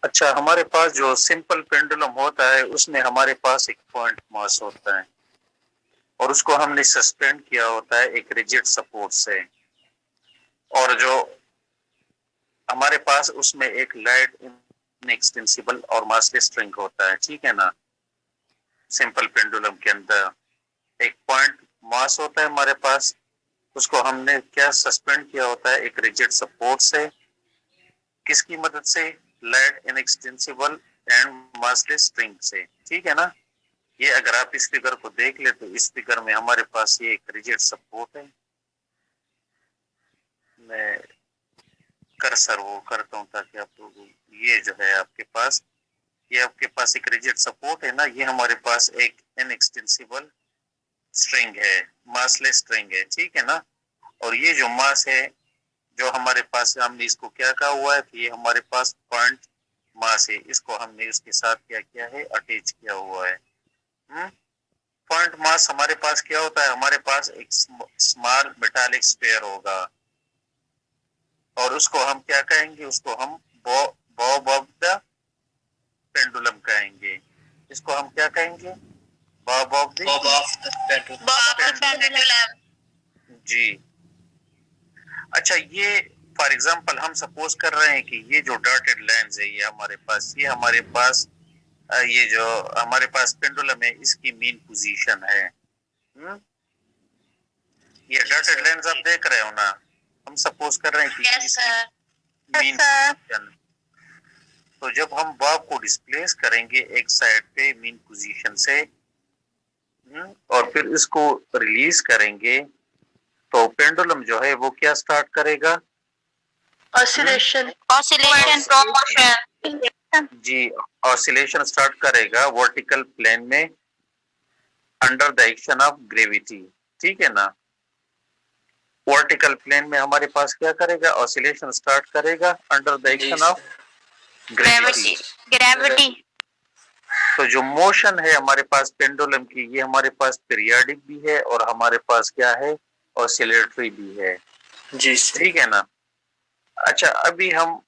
अच्छा, हमारे पास जो सिंपल पेंडुलम होता है उसमें हमारे पास एक पॉइंट मास होता है और उसको हमने सस्पेंड किया होता है एक रिजिड सपोर्ट से, और जो हमारे पास उसमें एक लाइट इनएक्सटेंसिबल और मासलेस स्ट्रिंग होता है, ठीक है ना। सिंपल पेंडुलम के अंदर एक पॉइंट मास होता है हमारे पास, उसको हमने क्या सस्पेंड किया होता है एक रिजिड सपोर्ट से, किसकी मदद से, light inextensible and massless string से, ठीक है ना। ये अगर आप इस फिगर को देख ले तो इस फिगर में हमारे पास ये एक रिजिड सपोर्ट है। मैं कर्सर वो करता हूँ ताकि आप लोग, ये जो है आपके पास, ये आपके पास एक रिजिड सपोर्ट है ना, ये हमारे पास एक इनएक्सटेंसिबल स्ट्रिंग है, मासलेस स्ट्रिंग है, ठीक है ना। और ये जो मास है जो हमारे पास, हमने इसको क्या कहा हुआ है कि ये हमारे पास पॉइंट मास है, इसको हमने इसके साथ क्या किया है, अटैच किया हुआ है। पॉइंट मास हमारे पास क्या होता है, हमारे पास एक स्मॉल मेटालिक स्फीयर होगा और उसको हम क्या कहेंगे, उसको हम बॉब ऑफ द पेंडुलम कहेंगे। इसको हम क्या कहेंगे, बॉब ऑफ द पेंडुलम। जी। अच्छा, ये फॉर एग्जांपल हम सपोज कर रहे हैं कि ये जो डॉटेड लाइंस है ये हमारे पास, ये हमारे पास ये जो हमारे पास पेंडुलम है इसकी मीन पोजीशन है। ये डॉटेड लाइंस आप देख रहे हो ना, हम सपोज कर रहे हैं कि इसकी मीन पोजीशन। तो जब हम बॉब को डिस्प्लेस करेंगे एक साइड पे मीन पोजीशन से और फिर इसको रिलीज करेंगे तो पेंडुलम जो है वो क्या स्टार्ट करेगा, ऑसिलेशन जी, ऑसिलेशन स्टार्ट करेगा वर्टिकल प्लेन में under the action of gravity, ठीक है ना। वर्टिकल प्लेन में हमारे पास क्या करेगा, ऑसिलेशन स्टार्ट करेगा under the action of gravity. तो जो मोशन है हमारे पास पेंडुलम की, ये हमारे पास पीरियोडिक भी है और हमारे पास क्या है, ऑसिलेटरी भी है, जी, ठीक है ना। अच्छा, अभी हम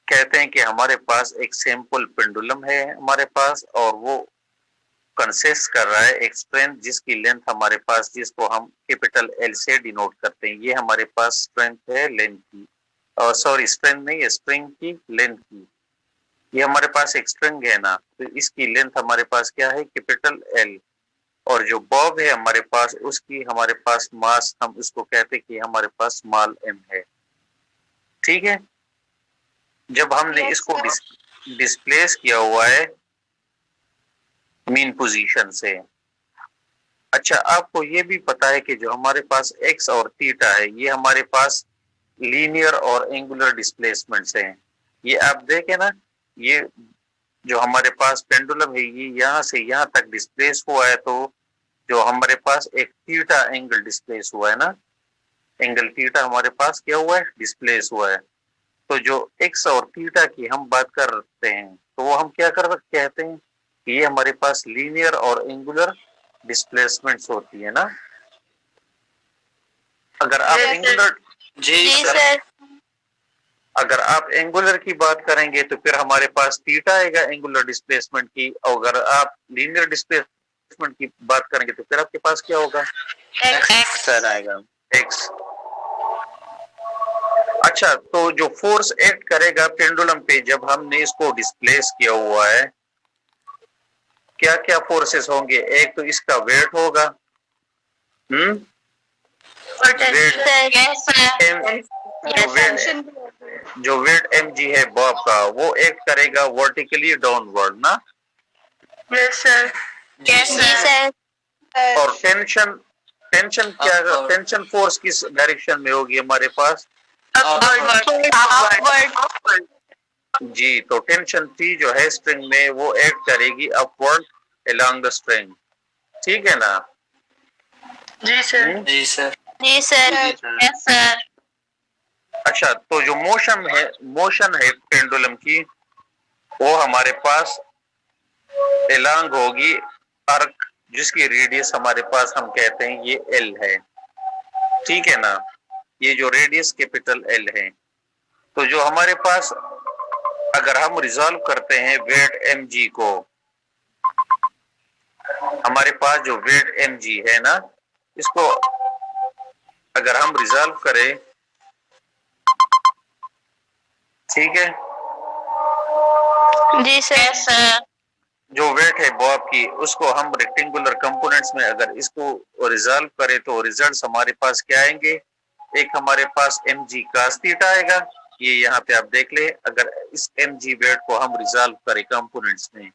कहते हैं कि हमारे पास एक सैंपल पेंडुलम है हमारे पास और वो कंसिस्ट कर रहा है एक स्ट्रेंथ जिसकी लेंथ हमारे पास, जिसको हम कैपिटल एल से डिनोट करते हैं। ये हमारे पास स्ट्रेंथ है लेंथ की, और सॉरी स्ट्रेंथ नहीं है, स्ट्रिंग की लेंथ की। ये हमारे पास एक स्ट्रिंग है ना, तो इसकी लेंथ हमारे पास क्या है, कैपिटल एल। और जो बॉब है हमारे पास, उसकी हमारे पास मास, हम उसको कहते हैं कि हमारे पास स्मॉल एम है, ठीक है। जब हमने इसको डिस्प्लेस किया हुआ है मीन पोजीशन से। अच्छा, आपको ये भी पता है कि जो हमारे पास एक्स और थीटा है ये हमारे पास लीनियर और एंगुलर डिस्प्लेसमेंट्स हैं। ये आप देखें ना, ये जो हमारे पास पेंडुलम है ये यहाँ से यहाँ तक डिस्प्लेस हुआ है, तो जो हमारे पास एक थीटा एंगल डिस्प्लेस हुआ है ना, एंगल थीटा हमारे पास क्या हुआ है, डिस्प्लेस हुआ है। तो जो एक्स और थीटा की हम बात करते हैं तो वो हम क्या कहते हैं कि ये हमारे पास लीनियर और एंगुलर डिस्प्लेसमेंट्स होती है ना। अगर आप एंगुलर, जी सर, अगर आप एंगुलर की बात करेंगे तो फिर हमारे पास थीटा आएगा एंगुलर डिस्प्लेसमेंट की, और अगर आप लीनियर डिस्प्लेसमेंट की बात करेंगे तो फिर आपके पास क्या होगा, एक्स सर आएगा, एक्स। अच्छा, तो जो फोर्स एक्ट करेगा पेंडुलम पे जब हमने इसको डिस्प्लेस किया हुआ है, क्या क्या फोर्सेस होंगे, एक तो इसका वेट होगा, जो वेट एम जी है बॉब का, वो एक्ट करेगा वर्टिकली डाउनवर्ड ना, यस सर, यस सर। और टेंशन, टेंशन क्या, टेंशन फोर्स किस डायरेक्शन में होगी हमारे पास, अपवर्ड। जी, तो टेंशन टी जो है स्ट्रिंग में वो एक्ट करेगी अपवर्ड अलोंग द स्ट्रिंग, ठीक है ना। जी सर, जी सर, जी सर, यस सर। अच्छा, तो जो मोशन है पेंडुलम की, वो हमारे पास अलोंग होगी आर्क, जिसकी रेडियस हमारे पास हम कहते हैं ये एल है, ठीक है ना। ये जो रेडियस कैपिटल एल है, तो जो हमारे पास अगर हम रिजॉल्व करते हैं वेट एम जी को, हमारे पास जो वेट एम जी है ना, इसको अगर हम रिजॉल्व करें, ठीक है जी सर। जो वेट है बॉब की, उसको हम रेक्टेंगुलर कंपोनेंट्स में अगर इसको रिजॉल्व करें तो रिजल्ट्स हमारे पास क्या आएंगे? एक हमारे पास एम जी कास थीटा आएगा, ये यहाँ पे आप देख ले। अगर इस एम जी वेट को हम रिजॉल्व करें कंपोनेंट्स में,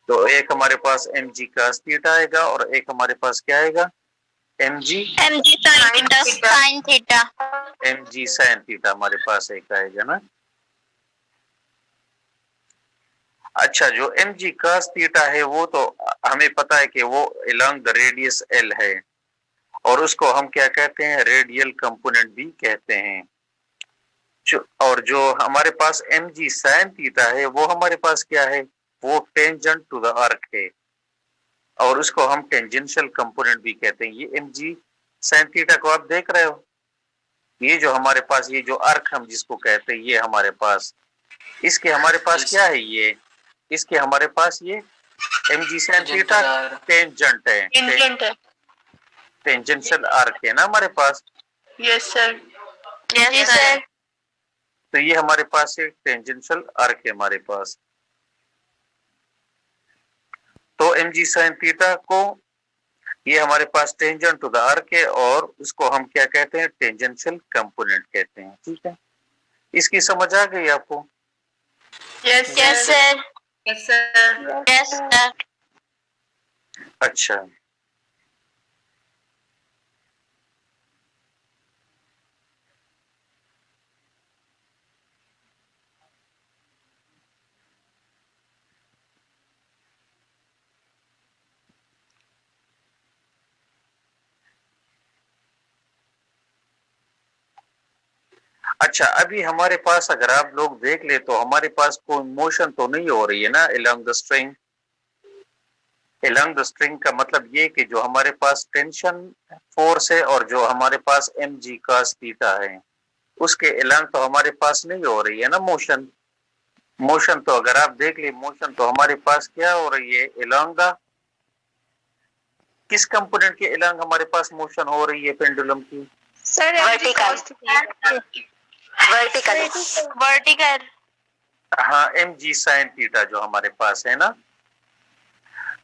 तो एक हमारे पास एम जी कास थीटा आएगा और एक हमारे पास क्या आएगा? M G sine theta. M G sine theta हमारे पास एक आएगा ना। अच्छा, जो एम जी कास थीटा है वो तो हमें पता है कि वो अलोंग द रेडियस एल है, और उसको हम क्या कहते हैं? रेडियल कंपोनेंट भी कहते हैं। और जो हमारे पास एम जी साइन थीटा है वो हमारे पास क्या है? वो टेंजेंट टू द आर्क है, और उसको हम टेंजेंशियल कंपोनेंट भी कहते हैं। ये एम जी साइन थीटा को आप देख रहे हो, ये जो हमारे पास ये जो आर्क हम जिसको कहते हैं, ये हमारे पास, इसके हमारे पास क्या है? ये इसके हमारे पास ये M G sine theta tangent है, टेंजेंशियल आर्क है ना हमारे पास। Yes sir. Yes sir. तो ये हमारे पास एक टेंजेंशियल आर्क है हमारे पास। तो एम जी साइन थीटा को, ये हमारे पास टेंजेंट टू द आर्क है, और उसको हम क्या कहते हैं? टेंजेंशियल कंपोनेंट कहते हैं। ठीक है, इसकी समझ आ गई आपको? Yes sir. Yes sir. Yes sir. अच्छा, अच्छा, अभी हमारे पास अगर आप लोग देख ले तो हमारे पास कोई मोशन तो नहीं हो रही है ना along the string. Along the string का मतलब ये कि जो हमारे पास टेंशन फोर्स है और जो हमारे पास एम जी कास थीटा है, उसके अलोंग तो हमारे पास नहीं हो रही है ना मोशन। मोशन तो अगर आप देख ले, मोशन तो हमारे पास क्या हो रही है? अलोंग द, किस कंपोनेंट के अलोंग हमारे पास मोशन हो रही है पेंडुलम की? Sir vertical. वर्टिकल। हाँ, एम जी साइन थीटा जो हमारे पास है ना।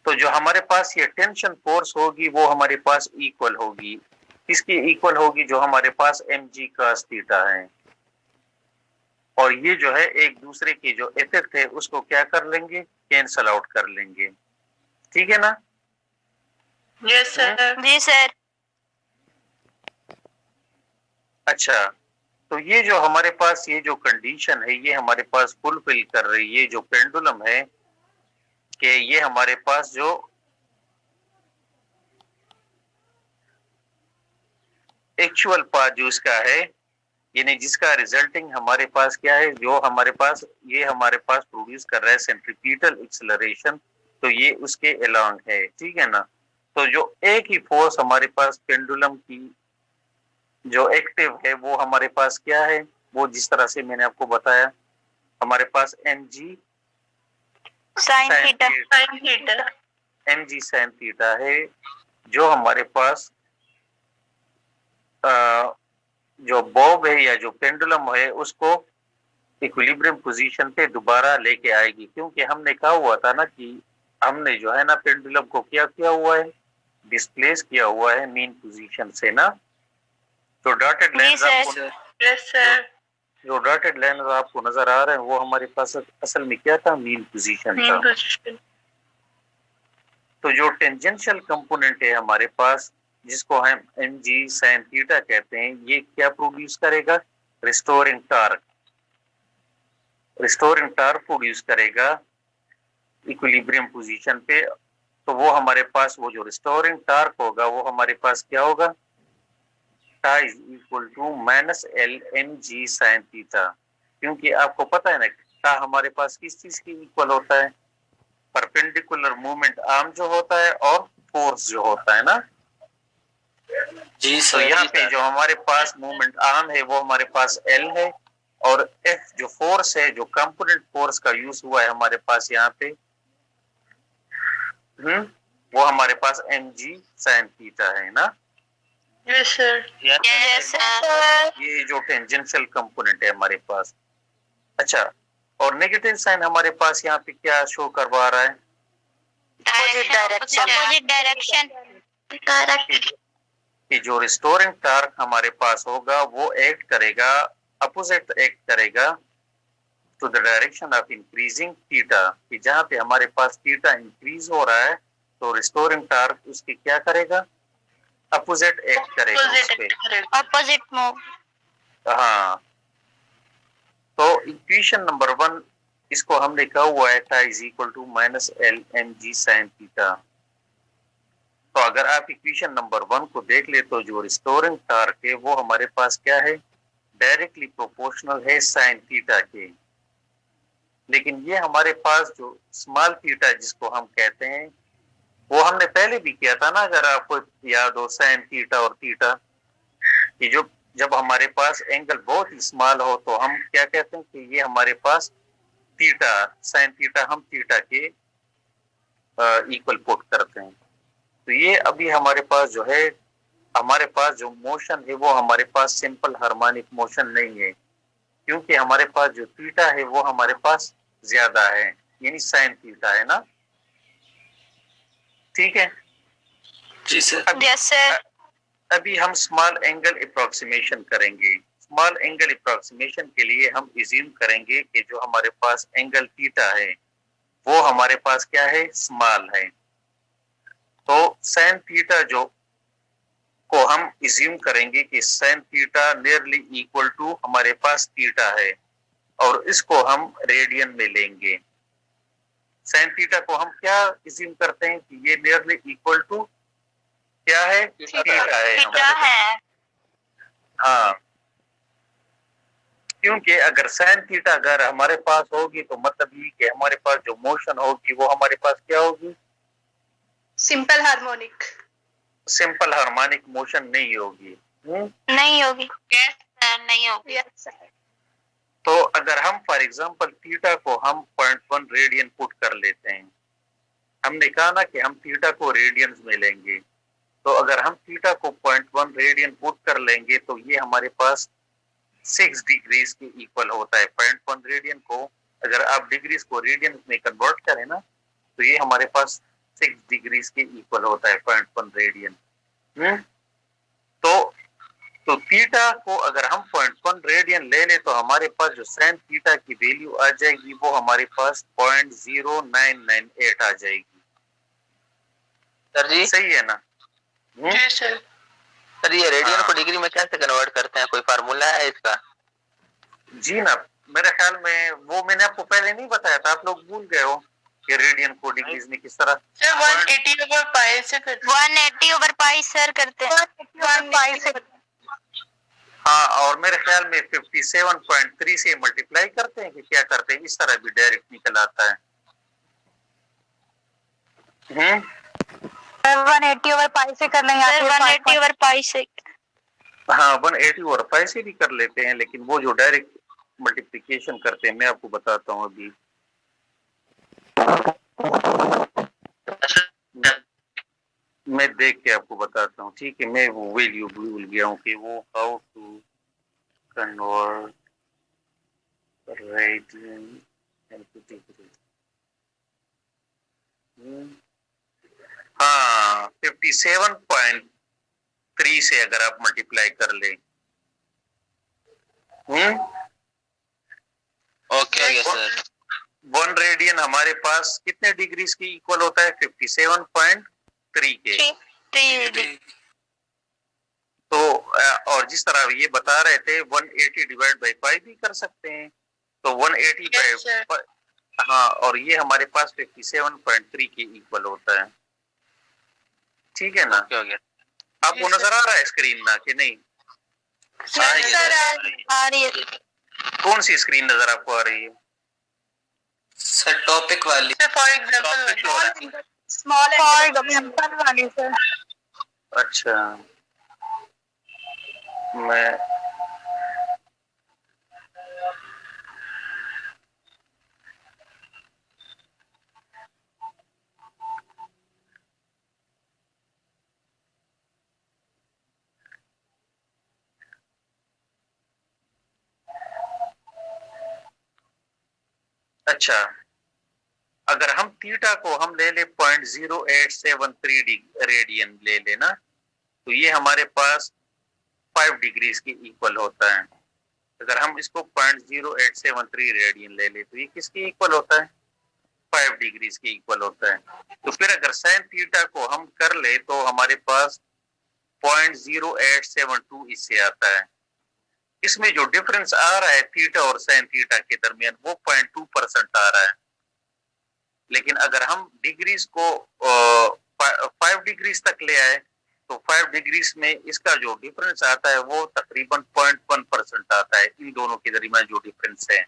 तो जो हमारे पास ये टेंशन फोर्स होगी वो हमारे पास इक्वल होगी, किसकी इक्वल होगी? जो हमारे पास एम जी कास थीटा है। और ये जो है एक दूसरे की जो इफेक्ट है उसको क्या कर लेंगे? कैंसल आउट कर लेंगे। ठीक है ना? Yes sir. जी सर। अच्छा, तो ये जो हमारे पास ये जो कंडीशन है ये हमारे पास फुलफिल कर रही है जो पेंडुलम है, कि ये हमारे पास जो एक्चुअल पाथ जो इसका है, यानी जिसका रिजल्टिंग हमारे पास क्या है, जो हमारे पास ये हमारे पास प्रोड्यूस कर रहा है सेंट्रीपिटल एक्सेलरेशन, तो ये उसके अलोंग है। ठीक है ना? तो जो एक ही फोर्स हमारे पास पेंडुलम की जो एक्टिव है वो हमारे पास क्या है? वो जिस तरह से मैंने आपको बताया, हमारे पास M G sine theta. M G sine theta है, जो हमारे पास जो बॉब है या जो पेंडुलम है उसको इक्विलिब्रियम पोजीशन पे दोबारा लेके आएगी, क्योंकि हमने कहा हुआ था ना कि हमने जो है ना पेंडुलम को क्या किया हुआ है? डिस्प्लेस किया हुआ है मीन पोजीशन से ना। तो डॉटेड लाइंस आपको, जो डॉटेड लाइन आपको नजर आ रहे हैं वो हमारे पास असल में क्या था? मीन पोजीशन था। तो जो टेंजेंशियल कंपोनेंट है हमारे पास, जिसको हम एम जी साइन थीटा कहते हैं, ये क्या प्रोड्यूस करेगा? Restoring torque. Restoring torque produce करेगा इक्विलिब्रियम पोजीशन पे। तो वो हमारे पास वो जो रिस्टोरिंग टार्क होगा वो हमारे पास क्या होगा? Tau is equal to minus L M G sine theta. क्योंकि आपको पता है ना टा हमारे पास किस चीज की इक्वल होता है? परपेंडिकुलर मूवमेंट आर्म जो होता है और फोर्स जो होता है ना। जी सर। तो यहाँ पे जो हमारे पास मूवमेंट आर्म है वो हमारे पास एल है, और F जो फोर्स है, जो कंपोनेंट फोर्स का यूज हुआ है हमारे पास यहाँ पे, वो हमारे पास mg sin थीटा है ना। Yes sir. Yes sir. ये जो टेंजेंशियल कंपोनेंट है हमारे पास। अच्छा, और नेगेटिव साइन हमारे पास यहाँ पे क्या शो करवा रहा है? Opposite direction. कि जो रिस्टोरिंग टार्क हमारे पास होगा वो एक्ट करेगा, अपोजिट एक्ट करेगा to the direction of increasing theta, कि जहाँ पे हमारे पास थीटा इंक्रीज हो रहा है तो रिस्टोरिंग टार्क उसकी क्या करेगा? अपोजिट एक्ट करेगा उस पे, अपोजिट मूव। हाँ। तो इक्वेशन नंबर 1 इसको हम लिखा हुआ है tau is equal to minus L M G sine theta. तो अगर आप इक्वेशन नंबर 1 को देख ले तो जो रिस्टोरिंग टार्क है वो हमारे पास क्या है? डायरेक्टली प्रोपोर्शनल है साइन थीटा के। लेकिन ये हमारे पास जो स्मॉल थीटा जिसको हम कहते हैं, वो हमने पहले भी किया था ना, अगर आपको याद हो, साइन थीटा और थीटा कि जो जब हमारे पास एंगल बहुत ही स्मॉल हो तो हम क्या कहते हैं कि ये हमारे पास थीटा, साइन थीटा हम थीटा के इक्वल पुट करते हैं। तो ये अभी हमारे पास जो है, हमारे पास जो मोशन है वो हमारे पास सिंपल हार्मोनिक मोशन नहीं है, क्योंकि हमारे पास जो थीटा है वो हमारे पास ज्यादा है, यानी साइन थीटा है ना। ठीक है जी सर। Yes sir. अभी हम स्मॉल एंगल अप्रोक्सीमेशन करेंगे। स्मॉल एंगल अप्रोक्सीमेशन के लिए हम इज्यूम करेंगे कि जो हमारे पास एंगल थीटा है वो हमारे पास क्या है? स्मॉल है। तो साइन थीटा जो को हम इज्यूम करेंगे कि sine theta nearly equal to हमारे पास थीटा है, और इसको हम रेडियन में लेंगे। साइन थीटा को हम क्या इज्यूम करते हैं कि ये नियरली इक्वल टू क्या है? थीटा है। हाँ, क्योंकि अगर साइन थीटा अगर हमारे पास होगी तो मतलब ये कि हमारे पास जो मोशन होगी वो हमारे पास क्या होगी? Simple harmonic. Simple harmonic motion नहीं होगी। नहीं होगी। यस सर, नहीं होगी। Yes sir. तो अगर हम फॉर एग्जांपल थीटा को हम 0.1 रेडियन पुट कर लेते हैं, हमने कहा ना कि हम थीटा को रेडियंस में लेंगे, तो अगर हम थीटा को 0.1 रेडियन पुट कर लेंगे तो ये हमारे पास 6 डिग्रीज के इक्वल होता है। 0.1 रेडियन को अगर आप डिग्रीज को रेडियन में कन्वर्ट करें ना तो ये हमारे पास 6 डिग्रीज के इक्वल होता है 0.1 रेडियन। तो थीटा को अगर हम 0.1 रेडियन ले ले तो हमारे पास जो साइन थीटा की वैल्यू आ जाएगी वो हमारे पास 0.0998 आ जाएगी। सर जी सही है ना? जी सर। सर ये रेडियन को डिग्री में कैसे कन्वर्ट करते हैं, कोई फार्मूला है इसका? जी ना, मेरे ख्याल में वो मैंने आपको पहले नहीं बताया था, आप लोग भूल गए हो कि रेडियन को डिग्रीज में किस तरह। सर 180 ओवर पाई से करते हैं। 180 ओवर पाई सर करते हैं। 180 पाई से। हाँ, और मेरे ख्याल में 57.3 से मल्टीप्लाई करते हैं कि क्या करते हैं, इस तरह भी डायरेक्ट निकल आता है। 180 ओवर पाई से कर लेंगे। 180 ओवर पाई से। हाँ, 180 ओवर पाई से भी कर लेते हैं, लेकिन वो जो डायरेक्ट मल्टीप्लिकेशन करते हैं मैं आपको बताता हूँ अभी। मैं देख के आपको बताता हूँ, ठीक है? मैं वो वैल्यू भूल गया हूँ कि वो how to convert radian into degree. हाँ, 57.3 से अगर आप मल्टीप्लाई कर ले। Okay sir. 1 रेडियन हमारे पास कितने डिग्रीज की इक्वल होता है? 57.3 के। तो और जिस तरह ये बता रहे थे 180 डिवाइड बाई 5 भी कर सकते हैं, तो 180 बाई, हाँ, और ये हमारे पास 57.3 के इक्वल होता है। ठीक है ना? आपको नजर आ रहा है स्क्रीन ना कि नहीं? आ रही है। कौन सी स्क्रीन नजर आपको आ रही है? सर टॉपिक वाली। फॉर एग्जांपल स्मॉल एग्जांपल वाली सर। अच्छा, मैं अच्छा, अगर हम थीटा को हम ले ले 0.0873 रेडियन ले लेना, तो ये हमारे पास 5 डिग्रीज के इक्वल होता है। अगर हम इसको 0.0873 रेडियन ले ले तो ये किसके इक्वल होता है? 5 डिग्रीज के इक्वल होता है। तो फिर अगर साइन थीटा को हम कर ले तो हमारे पास 0.0872 इससे आता है। इसमें जो डिफरेंस आ रहा है थीटा और साइन थीटा के दरमियान वो 0.2% आ रहा है। लेकिन अगर हम डिग्रीज को 5 डिग्रीज तक ले आए तो 5 डिग्रीज में इसका जो डिफरेंस आता है वो तकरीबन 0.1% आता है। इन दोनों के दरमियान जो डिफरेंस है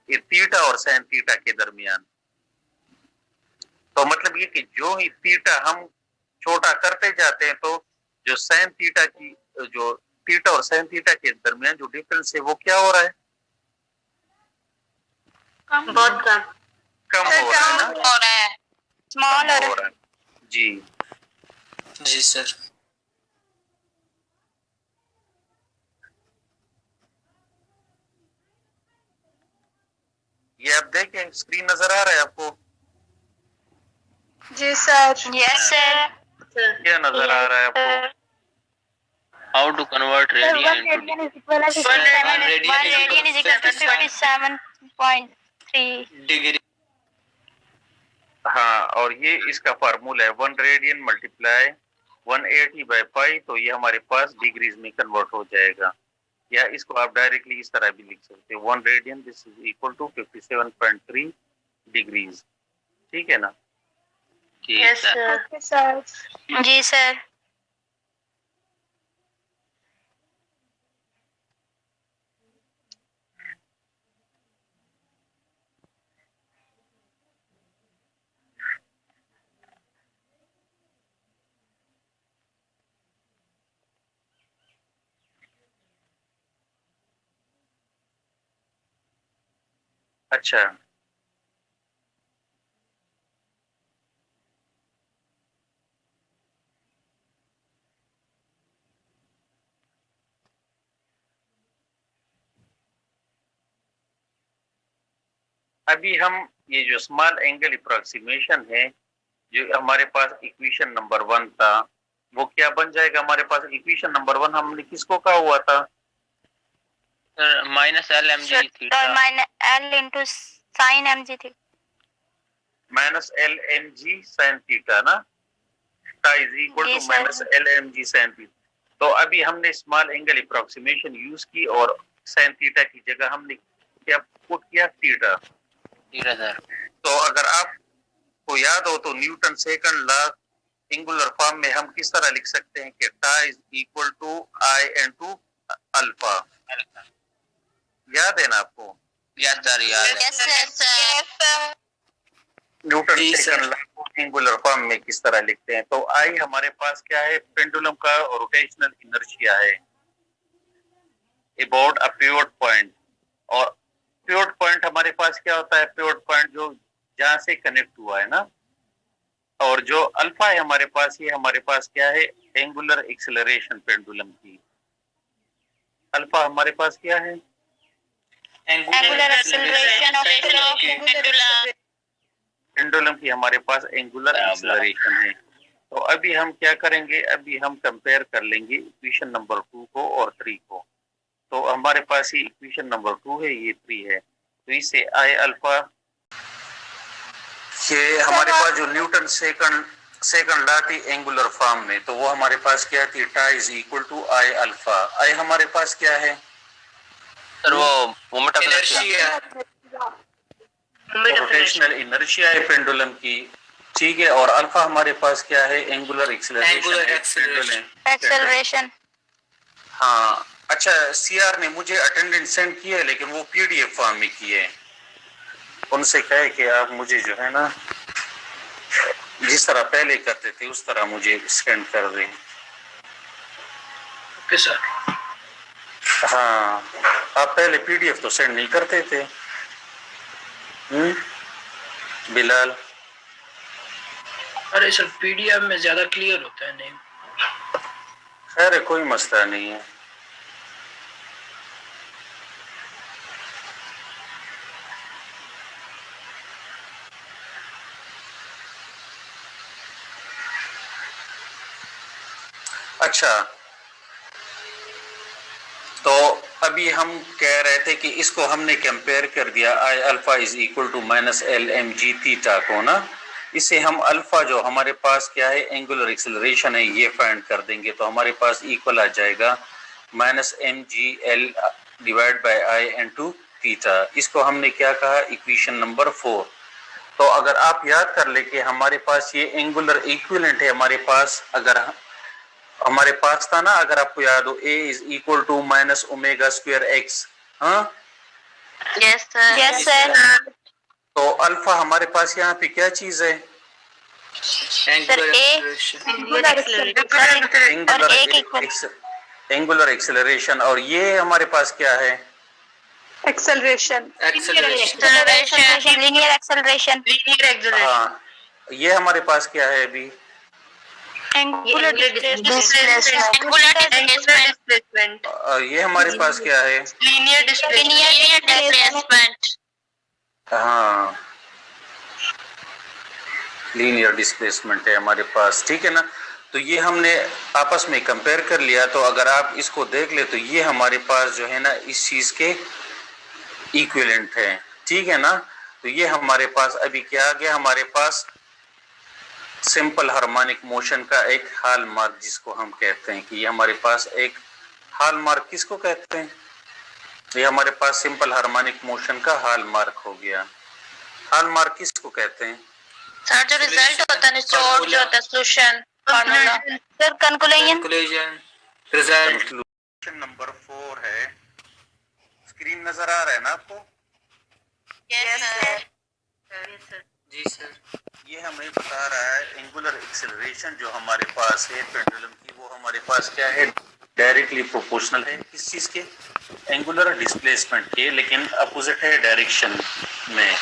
ये थीटा और साइन थीटा के दरमियान। तो मतलब ये कि जो ही थीटा हम छोटा करते जाते हैं तो जो साइन थीटा की जो थीटा और साइन थीटा के दरमियान जो डिफरेंस है वो क्या हो रहा है? बहुत कम हो रहा है ना? हो रहा है, स्मॉल हो रहा है जी। जी सर। ये आप देखें, स्क्रीन नजर आ रहा है आपको? जी सर। Yes sir. क्या नजर आ रहा है आपको? How to convert radian into radian is equal to 57.3 degree. हाँ, और ये इसका फार्मूला है 1 रेडियन मल्टीप्लाई 180/π, तो ये हमारे पास डिग्रीज में कन्वर्ट हो जाएगा। या इसको आप डायरेक्टली इस तरह भी लिख सकते हैं 1 radian this is equal to 57.3 degrees. ठीक है ना? Yes, sir. जी सर। अच्छा, अभी हम ये जो स्मॉल एंगल अप्रोक्सीमेशन है, जो हमारे पास इक्वेशन नंबर 1 था, वो क्या बन जाएगा हमारे पास? इक्वेशन नंबर 1 हमने किसको कहा हुआ था? minus L mg theta minus L into sin mg थी। Minus L M G sine theta ना, is equal to minus L M G sine theta. तो अभी हमने स्मॉल एंगल अप्रोक्सीमेशन यूज की और साइन थीटा की जगह हमने क्या पुट किया? थीटा। सर। तो अगर आपको याद हो तो Newton second law angular form में हम किस तरह लिख सकते हैं कि tau is equal to I into alpha. याद है ना आपको? यस सर, याद है। न्यूटन सेकंड लॉ को एंगुलर फॉर्म में किस तरह लिखते हैं? तो आई हमारे पास क्या है? पेंडुलम का रोटेशनल इनर्शिया है अबाउट अ पिवट पॉइंट। और पिवट पॉइंट हमारे पास क्या होता है? पिवट पॉइंट जो जहां से कनेक्ट हुआ है ना। और जो अल्फा है हमारे पास, ये हमारे पास क्या है? एंगुलर एक्सेलरेशन पेंडुलम की। अल्फा हमारे पास क्या है? Angular acceleration of pendulum. Pendulum की हमारे पास एंगुलर एक्सेलरेशन है। तो अभी हम क्या करेंगे? अभी हम कंपेयर कर लेंगे इक्वेशन नंबर 2 को और 3 को। तो हमारे पास ये इक्वेशन नंबर 2 है, ये 3 है। तो इससे आई अल्फा, ये हमारे पास जो न्यूटन सेकंड लॉ थी एंगुलर फॉर्म में, तो वो हमारे पास क्या थी? Tau is equal to I alpha. I हमारे पास क्या है सर? वो moment of inertia, rotational inertia है पेंडुलम की। ठीक है, और अल्फा हमारे पास क्या है? Angular acceleration. हाँ, अच्छा, सीआर ने मुझे अटेंडेंस सेंड किया है लेकिन वो पीडीएफ फॉर्म में किए है। उनसे कहे कि आप मुझे जो है ना जिस तरह पहले करते थे उस तरह मुझे सेंड कर दें। Okay sir. हाँ, आप पहले पीडीएफ तो सेंड नहीं करते थे बिलाल? अरे सर, पीडीएफ में ज्यादा क्लियर होता है। नहीं, खैर कोई मसला नहीं है। अच्छा, तो अभी हम कह रहे थे कि इसको हमने कंपेयर कर दिया I alpha is equal to minus L M G theta को ना, इससे हम अल्फा जो हमारे पास क्या है एंगुलर एक्सेलरेशन है ये फाइंड कर देंगे, तो हमारे पास इक्वल आ जाएगा minus M G L divide by I into theta. इसको हमने क्या कहा, इक्वेशन नंबर 4। तो अगर आप याद कर ले कि हमारे पास ये एंगुलर इक्विवेलेंट है, हमारे पास अगर हमारे पास था ना, अगर आपको याद हो a is equal to minus omega square X. हाँ यस सर, यस सर। तो अल्फा हमारे पास यहाँ पे क्या चीज है, एंगुलर एक्सेलरेशन, और ये हमारे पास क्या है, एक्सेलरेशन, एक्सेलरेशन, लीनियर एक्सेलरेशन। हाँ ये हमारे पास क्या है अभी, एंगुलर डिस्प्लेसमेंट। और ये हमारे पास क्या है, लीनियर डिस्प्लेसमेंट। हाँ लीनियर डिस्प्लेसमेंट है हमारे पास, ठीक है ना। तो ये हमने आपस में कंपेयर कर लिया, तो अगर आप इसको देख ले तो ये हमारे पास जो है ना इस चीज के इक्विवेलेंट है, ठीक है ना। तो ये हमारे पास अभी क्या आ गया, हमारे पास सिंपल हार्मोनिक मोशन का एक हॉल मार्क जिसको हम कहते हैं, कि ये हमारे पास एक हॉल मार्क किसको कहते हैं, ये हमारे पास सिंपल हार्मोनिक मोशन का हॉल मार्क हो गया। हॉल मार्क किसको कहते हैं सर, जो रिजल्ट होता है, निचोड़ जो होता है, solution formula sir, conclusion result. Conclusion number 4 है, स्क्रीन नजर आ रहा है ना आपको, यस सर, जी सर। ये हमें बता रहा है एंगुलर एक्सेलरेशन जो हमारे पास है पेंडुलम की, वो हमारे पास क्या है, डायरेक्टली प्रोपोर्शनल है किस चीज के, एंगुलर डिस्प्लेसमेंट के, लेकिन अपोजिट है डायरेक्शन में।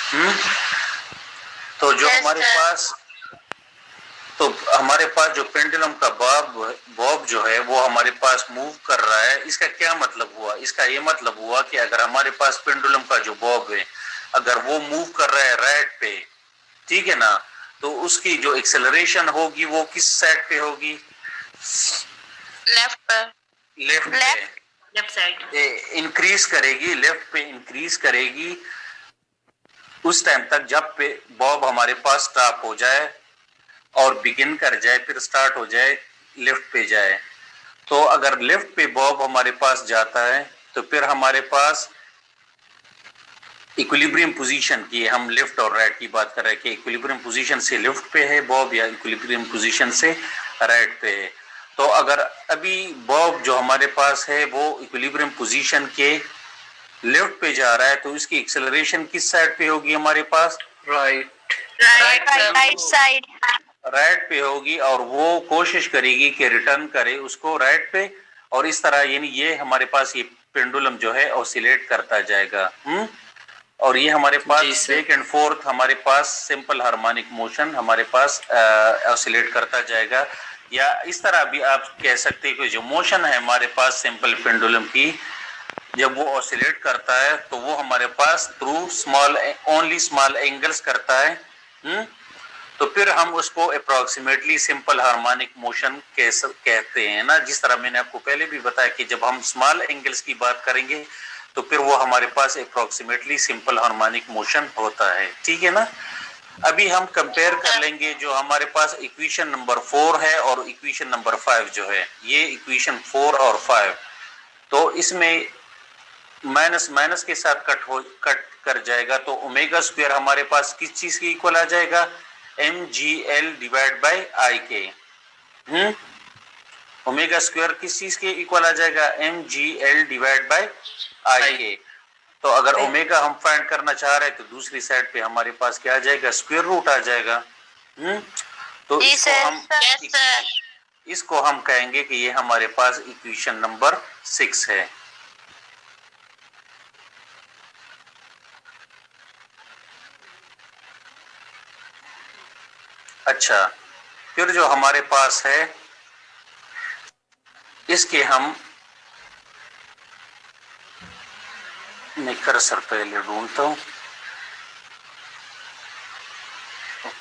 तो जो हमारे पास, तो हमारे पास जो पेंडुलम का बॉब जो है वो हमारे पास मूव कर रहा है, इसका क्या मतलब हुआ, इसका ये मतलब हुआ कि अगर हमारे पास पेंडुलम का जो बॉब है अगर वो मूव कर रहा है राइट पे, ठीक है ना, तो उसकी जो एक्सेलरेशन होगी वो किस साइड पे होगी, लेफ्ट साइड इंक्रीज करेगी, लेफ्ट पे इंक्रीज करेगी उस टाइम तक जब पे बॉब हमारे पास स्टॉप हो जाए और बिगिन कर जाए, फिर स्टार्ट हो जाए, लेफ्ट पे जाए। तो अगर लेफ्ट पे बॉब हमारे पास जाता है तो फिर हमारे पास इक्विलिब्रियम पोजीशन की, हम लेफ्ट और राइट की बात कर रहे हैं कि इक्विलिब्रियम पोजीशन से लेफ्ट पे है बॉब या इक्विलिब्रियम पोजीशन से राइट पे है। तो अगर अभी बॉब जो हमारे पास है वो इक्विलिब्रियम पोजीशन के लेफ्ट पे जा रहा है, तो इसकी एक्सेलरेशन किस साइड पे होगी हमारे पास, राइट साइड, राइट पे होगी, और वो कोशिश करेगी कि रिटर्न करे उसको राइट पे, और इस तरह यानी ये हमारे पास ये पेंडुलम जो है ऑसिलेट करता जाएगा। और ये हमारे पास बैक एंड फोर्थ हमारे पास सिंपल हार्मोनिक मोशन हमारे पास ऑसिलेट करता जाएगा, या इस तरह भी आप कह सकते हैं कि जो मोशन है हमारे पास सिंपल पेंडुलम की, जब वो ऑसिलेट करता है तो वो हमारे pass through only small angles करता है। तो फिर हम उसको अप्रोक्सीमेटली सिंपल हार्मोनिक मोशन कहते हैं ना, जिस तरह मैंने आपको पहले भी बताया कि जब हम स्मॉल एंगल्स की बात करेंगे तो फिर वो हमारे पास अप्रोक्सीमेटली सिंपल हार्मोनिक मोशन होता है, ठीक है ना। अभी हम कंपेयर कर लेंगे जो हमारे पास इक्वेशन नंबर 4 है और इक्वेशन नंबर 5 जो है, ये इक्वेशन 4 और 5, तो इसमें माइनस माइनस के साथ कट कर जाएगा, तो ओमेगा स्क्वायर हमारे पास किस चीज के इक्वल आ जाएगा, M G L divide by I के। ओमेगा स्क्वायर किस चीज के इक्वल आ जाएगा, M G L divide by I के। तो अगर ओमेगा हम फाइंड करना चाह रहे हैं तो दूसरी साइड पे हमारे पास क्या आ जाएगा, स्क्वायर रूट आ जाएगा। तो इसको हम कहेंगे कि ये हमारे पास इक्वेशन नंबर 6 है। अच्छा, फिर जो हमारे पास है इसके हम, मैं कर्सर पहले ढूंढता हूं,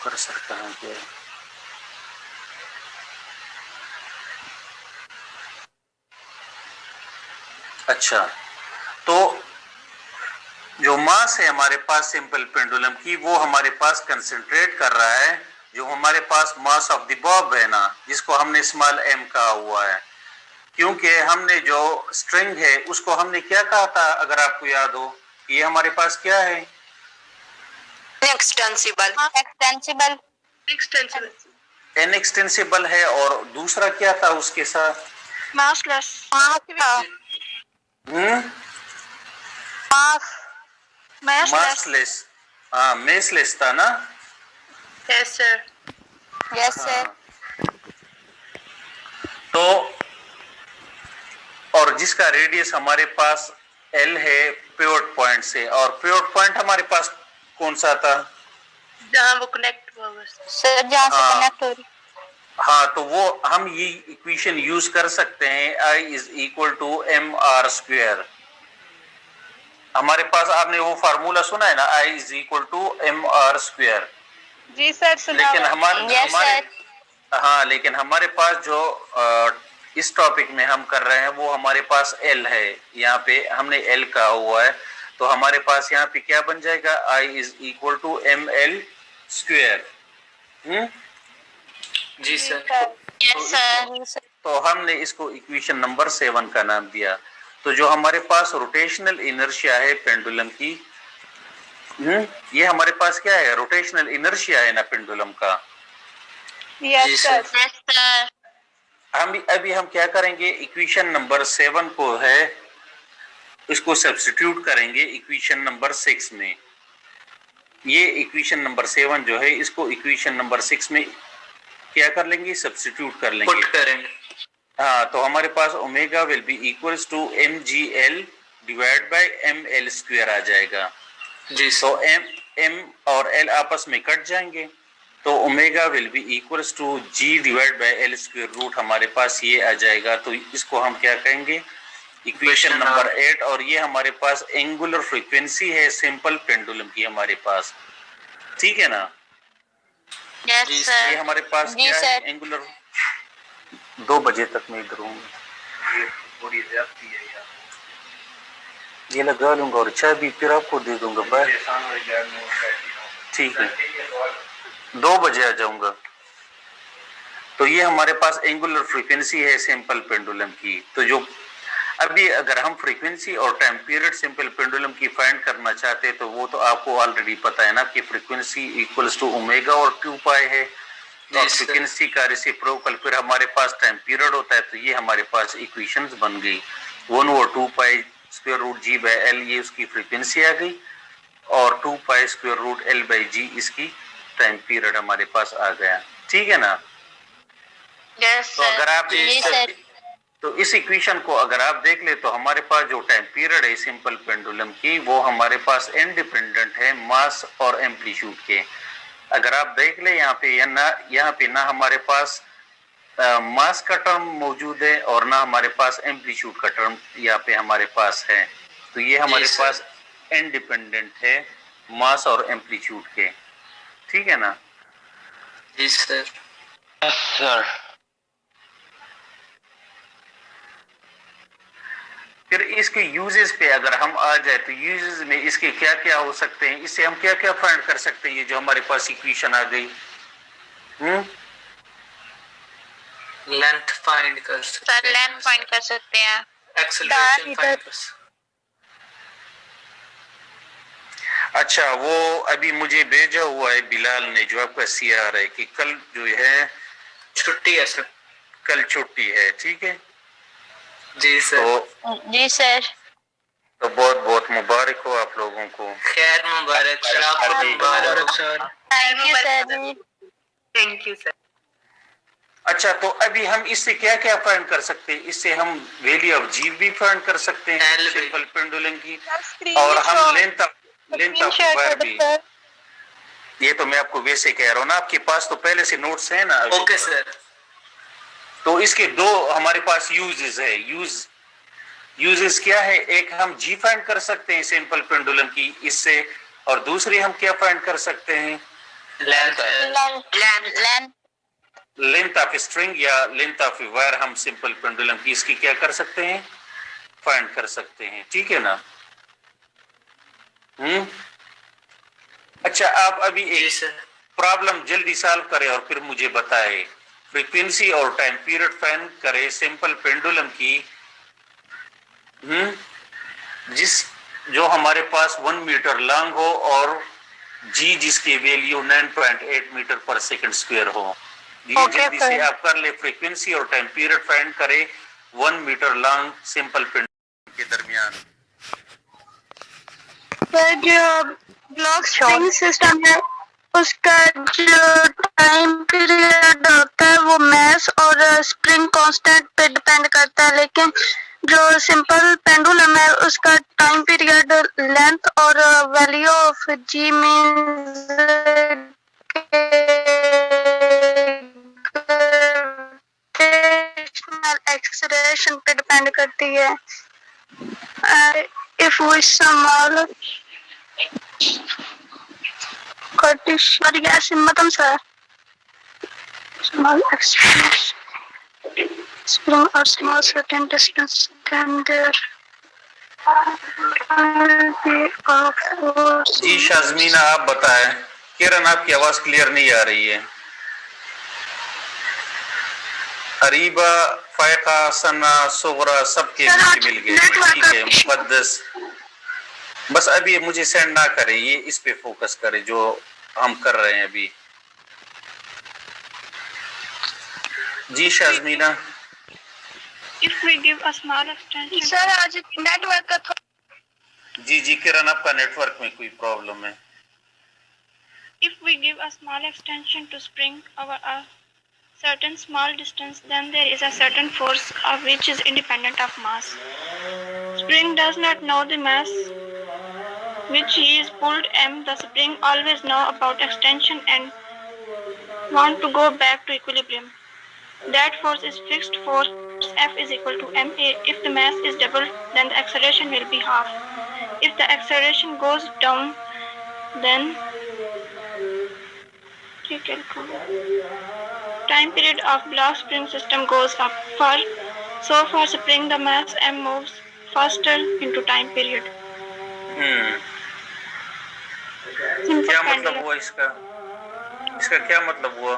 कर्सर कहां गया, अच्छा, तो जो मास है हमारे पास सिंपल पेंडुलम की, वो हमारे पास कंसंट्रेट कर रहा है, जो हमारे पास मास ऑफ द बॉब है ना, जिसको हमने स्मॉल m कहा हुआ है, क्योंकि हमने जो स्ट्रिंग है उसको हमने क्या कहा था, अगर आपको याद हो, ये हमारे पास क्या है, एक्सटेंसिबल एक्सटेंसिबल एक्सटेंसिबल इनएक्सटेंसिबल है, और दूसरा क्या था उसके साथ, मासलेस मासलेस, हाँ मेसलेस था ना। Yes sir yes sir. तो और जिसका रेडियस हमारे पास L है पिवट पॉइंट से, और पिवट पॉइंट हमारे पास कौन सा था, जहाँ वो कनेक्ट हुआ सर, जहाँ से कनेक्ट हो रही। हाँ, तो वो हम ये इक्वेशन यूज कर सकते हैं, I is equal to mr square. हमारे पास आपने वो फार्मूला सुना है ना, I is equal to mr square. जी सर सुना। लेकिन लेकिन हमारे पास जो इस टॉपिक में हम कर रहे हैं वो हमारे पास L है, यहाँ पे हमने L कहा हुआ है, तो हमारे पास यहाँ पे क्या बन जाएगा, I is equal to ml square. जी सर। तो हमने इसको इक्वेशन नंबर 7 का नाम दिया। तो जो हमारे पास रोटेशनल इनर्शिया है पेंडुलम की, ये हमारे पास क्या है, रोटेशनल इनर्शिया है ना पेंडुलम का। Yes sir. अभी हम क्या करेंगे, इक्वेशन नंबर 7 को है, इसको सब्स्टिट्यूट करेंगे इक्वेशन नंबर 6 में। ये इक्वेशन नंबर 7 जो है, इसको इक्वेशन नंबर 6 में क्या कर लेंगे, सब्स्टिट्यूट कर लेंगे, पुट करेंगे। हाँ, तो हमारे पास omega will be equals to mgl divide by ml square आ जाएगा। जी तो m और l आपस में कट जाएंगे, तो omega will be equals to g divide by l square root हमारे पास ये आ जाएगा। तो इसको हम क्या कहेंगे, इक्वेशन नंबर 8, और ये हमारे पास एंगुलर फ्रीक्वेंसी है सिंपल पेंडुलम की हमारे पास, ठीक है ना। Yes sir. ये हमारे पास क्या है, एंगुलर। 2 बजे तक मैं इधर हूँ, ये थोड़ी ज्यादती है यार, ये लगा लूंगा और चाय भी फिर आपको दे दूंगा, बाय, ठीक है, 2 बजे आ जाऊंगा। तो ये हमारे पास एंगुलर फ्रीक्वेंसी है सिंपल पेंडुलम की। तो जो अभी अगर हम फ्रीक्वेंसी और टाइम पीरियड सिंपल पेंडुलम की फाइंड करना चाहते हैं, तो वो तो आपको ऑलरेडी पता है ना कि फ्रीक्वेंसी इक्वल्स टू ओमेगा और 2 पाई है, और फ्रीक्वेंसी का रेसिप्रोकल फिर हमारे पास टाइम पीरियड होता है। तो ये हमारे पास इक्वेशंस बन गई, 1 और 2 pi square root G by L, ये उसकी फ्रीक्वेंसी आ गई, और 2 pi square root L by G इसकी टाइम पीरियड हमारे पास आ गया, ठीक है ना। यस तो अगर आप सर। तो इस इक्वेशन को अगर आप देख ले, तो हमारे पास जो टाइम पीरियड है सिंपल पेंडुलम की, वो हमारे पास इंडिपेंडेंट है मास और एम्पलीट्यूड के। अगर आप देख ले यहाँ पे ना हमारे पास मास का टर्म मौजूद है, और ना हमारे पास एम्पलीट्यूड का टर्म यहाँ पे हमारे पास है। तो ये हमारे पास इंडिपेंडेंट है मास और एम्पलीट्यूड के, ठीक है ना। जी सर। Yes sir. फिर इसके यूजेस पे अगर हम आ जाए, तो यूजेस में इसके क्या क्या हो सकते हैं, इससे हम क्या क्या फाइंड कर सकते हैं, ये जो हमारे पास इक्वेशन आ गई। लेंथ फाइंड कर सकते हैं। सर लेंथ फाइंड कर सकते हैं, एक्सेलरेशन फाइंड कर सकते अच्छा, वो अभी मुझे भेजा हुआ है बिलाल ने, जो आपका सीआर है, कि कल जो है छुट्टी है सर। कल छुट्टी है, ठीक है। जी सर। जी सर। तो बहुत बहुत मुबारक हो आप लोगों को। खैर मुबारक सर, आपको भी मुबारक sir. Thank you sir. Thank you sir. अच्छा, तो अभी हम इससे क्या क्या फाइंड कर सकते हैं, इससे हम वैल्यू ऑफ जी भी फाइंड कर सकते हैं सिंपल पेंडुलम की, और हम लेंथ ऑफ वायर भी। ये तो मैं आपको वैसे कह रहा हूँ ना, आपके पास तो पहले से नोट्स है ना। Okay sir. तो इसके 2 हमारे पास यूजेस है। यूजेस क्या है, एक हम जी फाइंड कर सकते हैं सिंपल पेंडुलम की इससे, और दूसरी हम क्या फाइंड कर सकते हैं, लेंथ ऑफ स्ट्रिंग या लेंथ ऑफ वायर हम सिंपल पेंडुलम की इसकी क्या कर सकते हैं, फाइंड कर सकते हैं, ठीक है ना। अच्छा, आप अभी एक प्रॉब्लम जल्दी सॉल्व करें और फिर मुझे बताएं। फ्रीक्वेंसी और टाइम पीरियड फाइंड करें सिंपल पेंडुलम की, जिस जो हमारे पास 1 मीटर लॉन्ग हो और जी जिसकी वैल्यू 9.8 मीटर पर सेकंड स्क्वायर हो। ये जल्दी से आप कर ले। फ्रीक्वेंसी और टाइम पीरियड फाइंड करें 1 मीटर लॉन्ग सिंपल पेंडुलम के दरमियान। जो ब्लॉक स्प्रिंग सिस्टम है उसका जो टाइम पीरियड होता है वो मास और स्प्रिंग कांस्टेंट पे डिपेंड करता है, लेकिन जो सिंपल पेंडुलम है उसका टाइम पीरियड लेंथ और value of G means acceleration पे डिपेंड करती है। if we small मतलब sir small expansion spring or small certain distance then there जी शाज़मीना आप बताएं। किरण आपकी आवाज क्लियर नहीं आ रही है। अरीबा, फायका, सना, सुगरा सबके बीच मिल गए, ठीक है। मुकद्दस, बस अभी मुझे सेंड ना करें, ये इस पे फोकस करें जो हम कर रहे हैं अभी। जी शाज़मीना। If we give a small extension, sir आज नेटवर्क का जी किरण आपका नेटवर्क में कोई प्रॉब्लम है। If we give a small extension to spring over a certain small distance, then there is a certain force of which is independent of mass. Spring does not know the mass which he is pulled m. The spring always know about extension and want to go back to equilibrium. That force is fixed force F is equal to ma. If the mass is doubled, then the acceleration will be half. If the acceleration goes down, then time period of block spring system goes up. For spring the mass m moves faster into time period. क्या मतलब हुआ इसका? इसका क्या मतलब हुआ?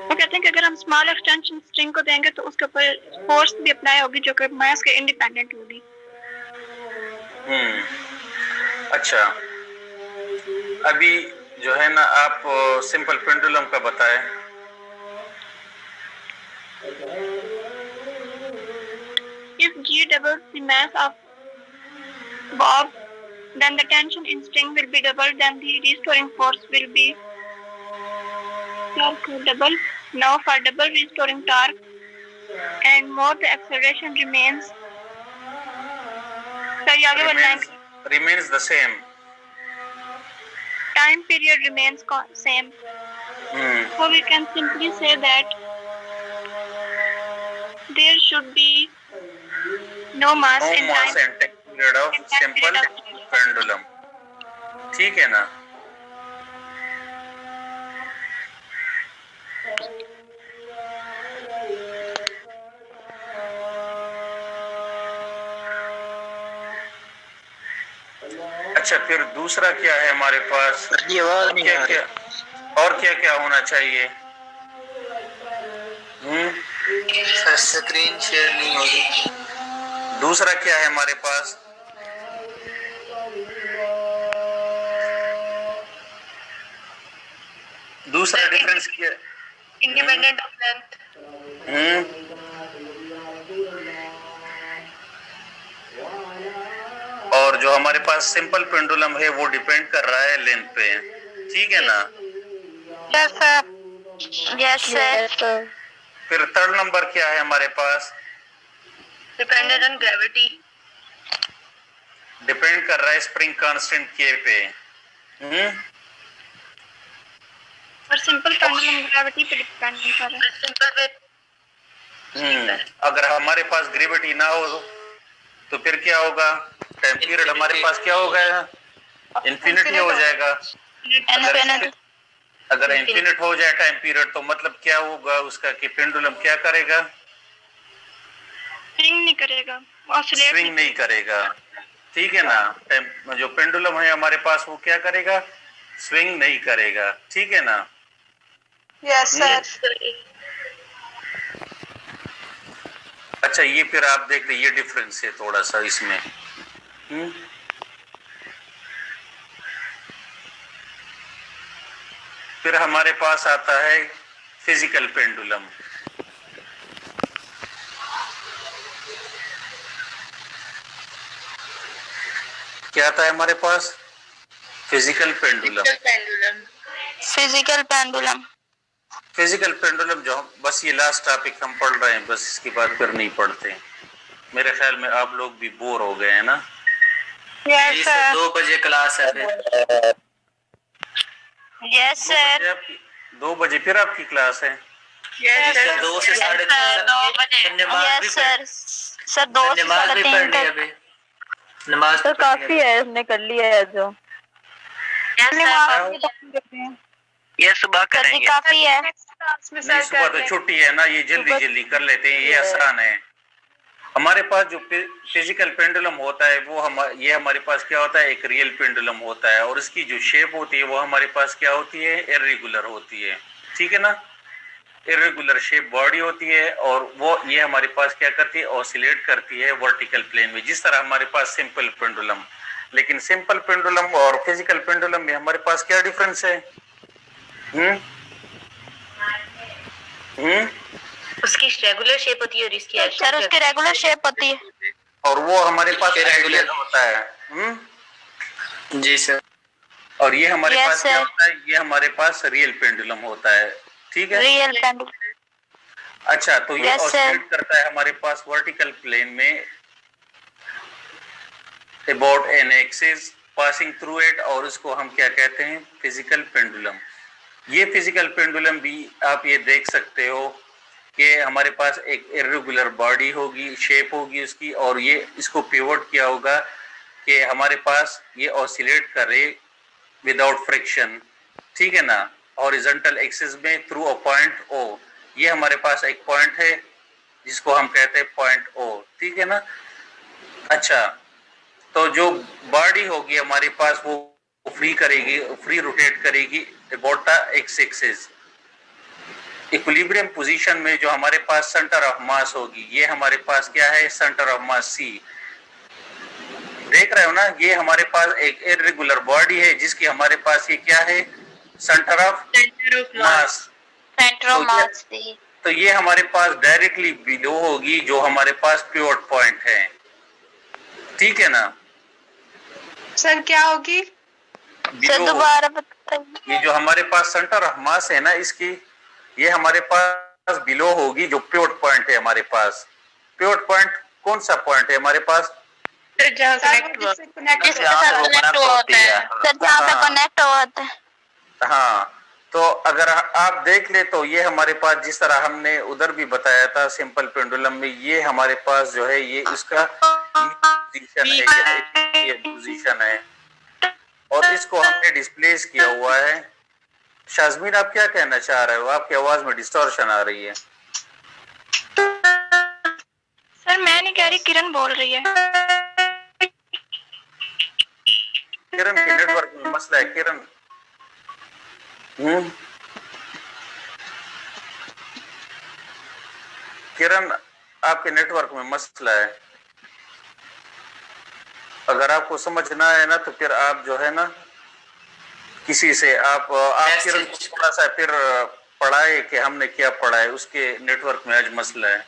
वो कहते हैं कि अगर हम स्मॉल एक्सटेंशन स्ट्रिंग को देंगे तो उसके ऊपर फोर्स भी अप्लाई होगी जो कि मास के इंडिपेंडेंट होगी। अच्छा, अभी जो है ना आप सिंपल पेंडुलम का बताएं। If G doubles the mass of bob, then the tension in string will be doubled, then the restoring force will be double. Now for double restoring torque and more the acceleration remains the same. Time period remains same. So we can simply say that there should be no mass in time period of simple pendulum. ठीक है ना? अच्छा, फिर दूसरा क्या है हमारे पास? क्या क्या होना चाहिए? स्क्रीन शेयर नहीं हो रही। दूसरा क्या है हमारे पास? दूसरा डिफरेंस क्या? Independent of length. और जो हमारे पास सिंपल पेंडुलम है वो डिपेंड कर रहा है लेंथ पे, ठीक है ना? Yes sir. फिर थर्ड नंबर क्या है हमारे पास? Dependent on gravity. डिपेंड कर रहा है स्प्रिंग कांस्टेंट के पे। और सिंपल पेंडुलम ग्रेविटी पे डिपेंड कर रहा है। सिंपल पे अगर हमारे पास ग्रेविटी ना हो तो फिर क्या होगा? टाइम पीरियड हमारे पास क्या होगा? इंफिनिटी हो जाएगा। अगर इन्फिनिट हो जाए टाइम पीरियड तो मतलब क्या होगा उसका कि पेंडुलम क्या करेगा? स्विंग नहीं करेगा, स्विंग नहीं करेगा, ठीक है ना। टाइम जो पेंडुलम है हमारे पास वो क्या करेगा? स्विंग नहीं करेगा, ठीक है ना। Yes sir. अच्छा, ये फिर आप देख लीजिए, ये डिफरेंस है थोड़ा सा इसमें। फिर हमारे पास आता है फिजिकल पेंडुलम। क्या आता है हमारे पास? Physical pendulum. Physical pendulum. Physical pendulum जो बस ये लास्ट टॉपिक हम पढ़ रहे हैं, बस इसके बाद फिर नहीं पढ़ते। मेरे ख्याल में आप लोग भी बोर हो गए हैं ना। Yes sir. 2 बजे क्लास है फिर। Yes sir. 2 बजे फिर आपकी क्लास है? Yes sir. 2 से 3:30। 2 बजे। Yes sir. सर 2 से 3:30 तक। नमाज तो काफी है, हमने कर लिया है जो। ये सुबह करेंगे। काफी है। नहीं, सुबह तो छुट्टी है ना, ये जल्दी जल्दी कर लेते हैं, ये आसान है। हमारे पास जो फिजिकल पेंडुलम होता है वो ये हमारे पास क्या होता है? एक रियल पेंडुलम होता है, और इसकी जो शेप होती है वो हमारे पास क्या होती है? इर्रेगुलर होती है, ठीक है ना। इर्रेगुलर शेप बॉडी होती है, और वो ये हमारे पास क्या करती है? ऑसिलेट करती है वर्टिकल प्लेन में, जिस तरह हमारे पास सिंपल पेंडुलम। लेकिन सिंपल पेंडुलम और फिजिकल पेंडुलम में हमारे पास क्या डिफरेंस है? उसकी रेगुलर शेप होती है और इसकी सर उसकी रेगुलर शेप होती है, और वो हमारे पास रेगुलर होता है। जी सर। और ये हमारे Yes, पास क्या sir. होता है? ये हमारे पास रियल पेंडुलम होता है, ठीक है। Real pendulum. अच्छा, तो ये Yes, sir. ऑसिलेट करता है हमारे पास वर्टिकल प्लेन में about an axis passing through it, और उसको हम क्या कहते हैं? Physical pendulum. ये फिजिकल पेंडुलम भी आप ये देख सकते हो कि हमारे पास एक इर्रेगुलर बॉडी होगी, शेप होगी उसकी, और ये इसको पिवोट किया होगा कि हमारे पास ये ऑसिलेट करे विदाउट फ्रिक्शन, ठीक है ना, हॉरिजॉन्टल एक्सिस में थ्रू अ पॉइंट ओ। ये हमारे पास एक पॉइंट है जिसको हम कहते हैं पॉइंट ओ, ठीक है ना। अच्छा, तो जो बॉडी होगी हमारे पास वो फ्री करेगी, फ्री रोटेट करेगी about the x axis. Equilibrium position में जो हमारे पास सेंटर ऑफ मास होगी, ये हमारे पास क्या है? सेंटर ऑफ मास सी। देख रहे हो ना, ये हमारे पास एक इर्रेगुलर बॉडी है जिसकी हमारे पास ये क्या है? Centre of mass. Centre of mass. तो ये हमारे पास डायरेक्टली बिलो होगी जो हमारे पास पिवट पॉइंट है, ठीक है ना। सर क्या होगी? सर दोबारा बताइए। ये जो हमारे पास सेंटर ऑफ मास है ना इसकी, ये हमारे पास बिलो होगी जो पिवट पॉइंट है हमारे पास। पिवट पॉइंट कौन सा पॉइंट है हमारे पास? जहाँ पे कनेक्ट होता है। हाँ, तो अगर आप देख ले तो ये हमारे पास, जिस तरह हमने उधर भी बताया था सिंपल पेंडुलम में, ये हमारे पास जो है ये इसका पोजीशन है, ये पोजीशन है, और इसको हमने डिस्प्लेस किया हुआ है। शाजमीन, आप क्या कहना चाह रहे हो? आपकी आवाज में डिस्टॉर्शन आ रही है। सर मैं नहीं कह रही, किरण बोल रही है। किरण के नेटवर्क में मसला है। किरण, किरण आपके नेटवर्क में मसला है। अगर आपको समझ ना आए ना तो फिर आप जो है ना किसी से आप किरण को थोड़ा सा फिर पढ़ाए कि हमने क्या पढ़ा है, उसके नेटवर्क में आज मसला है।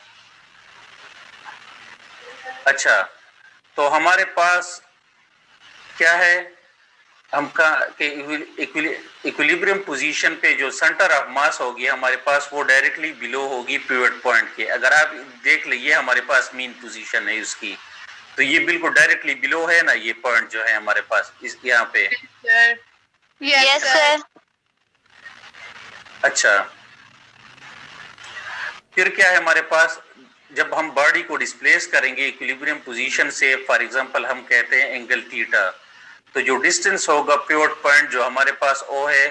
अच्छा, तो हमारे पास क्या है? हम इक्विलिब्रियम पोजीशन पे जो सेंटर ऑफ मास होगी हमारे पास, वो डायरेक्टली बिलो होगी पिवट पॉइंट के। अगर आप देख लीजिए हमारे पास मीन पोजीशन है उसकी, तो ये बिल्कुल डायरेक्टली बिलो है ना, ये पॉइंट जो है हमारे पास इस यहाँ पे। Yes sir. अच्छा, फिर क्या है हमारे पास? जब हम बॉडी को डिस्प्लेस करेंगे इक्विलिब्रियम पोजीशन से, फॉर एग्जांपल हम कहते हैं एंगल थीटा, तो जो डिस्टेंस होगा पिवट पॉइंट जो हमारे पास ओ है,